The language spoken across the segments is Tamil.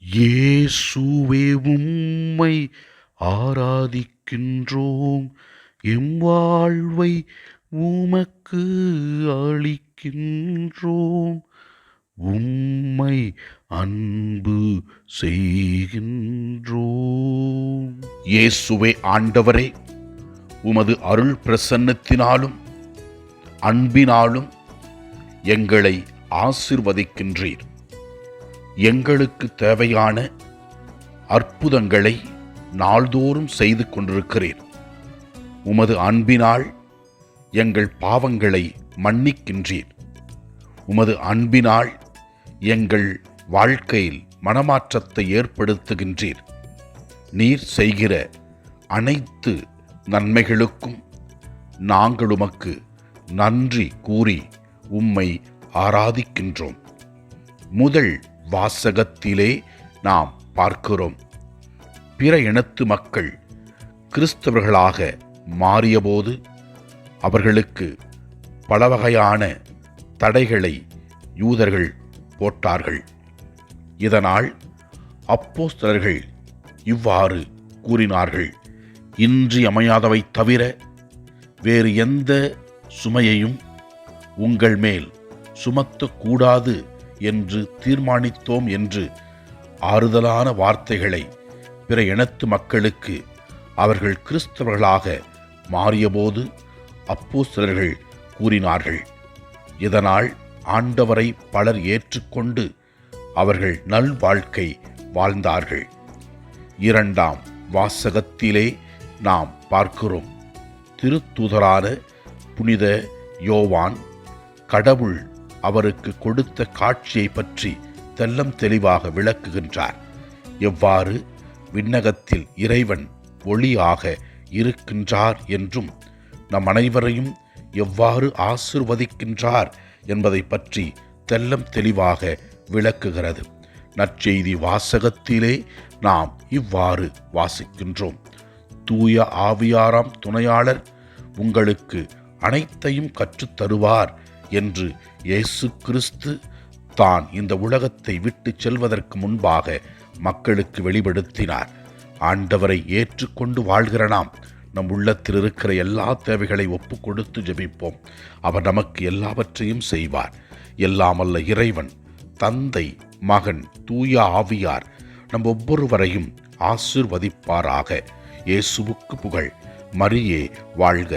இயேசுவே உம்மை ஆராதிக்கின்றோம், எம் வாழ்வை உமக்கு அளிக்கின்றோம், உம்மை அன்பு செய்கின்றோம். இயேசுவே ஆண்டவரே, உமது அருள் பிரசன்னத்தினாலும் அன்பினாலும் எங்களை ஆசிர்வதிக்கின்றீர். எங்களுக்கு தேவையான அற்புதங்களை நாள்தோறும் செய்து கொண்டிருக்கிறீர். உமது அன்பினால் எங்கள் பாவங்களை மன்னிக்கின்றீர். உமது அன்பினால் எங்கள் வாழ்க்கையில் மனமாற்றத்தை ஏற்படுத்துகின்றீர். நீர் செய்கிற அனைத்து நன்மைகளுக்கும் நாங்கள் உமக்கு நன்றி கூறி உம்மை ஆராதிக்கின்றோம். முதல் வாசகத்திலே நாம் பார்க்கிறோம், பிற இனத்து மக்கள் கிறிஸ்தவர்களாக மாறியபோது அவர்களுக்கு பல வகையான தடைகளை யூதர்கள் போட்டார்கள். இதனால் அப்போஸ்தலர்கள் இவ்வாறு கூறினார்கள்: இன்றியமையாதவை தவிர வேறு எந்த சுமையையும் உங்கள் மேல் சுமத்தக்கூடாது என்று தீர்மானித்தோம் என்று ஆறுதலான வார்த்தைகளை பிற இனத்து மக்களுக்கு அவர்கள் கிறிஸ்தவர்களாக மாறியபோது அப்போஸ்தலர்கள் கூறினார்கள். இதனால் ஆண்டவரை பலர் ஏற்றுக்கொண்டு அவர்கள் நல்வாழ்க்கை வாழ்ந்தார்கள். இரண்டாம் வாசகத்திலே நாம் பார்க்கிறோம், திருத்தூதரான புனித யோவான் கடவுள் அவருக்கு கொடுத்த காட்சியை பற்றி தெல்லம் தெளிவாக விளக்குகின்றார். எவ்வாறு விண்ணகத்தில் இறைவன் ஒளியாக இருக்கின்றார் என்றும் நம் அனைவரையும் எவ்வாறு ஆசிர்வதிக்கின்றார் என்பதை பற்றி தெல்லம் தெளிவாக விளக்குகிறது. நற்செய்தி வாசகத்திலே நாம் இவ்வாறு வாசிக்கின்றோம்: தூய ஆவியாராம் துணையாளர் உங்களுக்கு அனைத்தையும் கற்றுத்தருவார் என்று இயேசு கிறிஸ்து தான் இந்த உலகத்தை விட்டு செல்வதற்கு முன்பாக மக்களுக்கு வெளிப்படுத்தினார். ஆண்டவரை ஏற்றுக்கொண்டு வாழ்கிற நாம் நம் உள்ளத்தில் இருக்கிற எல்லா தேவைகளை ஒப்பு கொடுத்து ஜெபிப்போம். அவர் நமக்கு எல்லாவற்றையும் செய்வார். எல்லாமல்ல இறைவன், தந்தை, மகன், தூய ஆவியார் நம் ஒவ்வொருவரையும் ஆசீர்வதிப்பாராக. இயேசுவுக்கு புகழ். மரியே வாழ்க.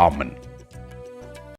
ஆமென்.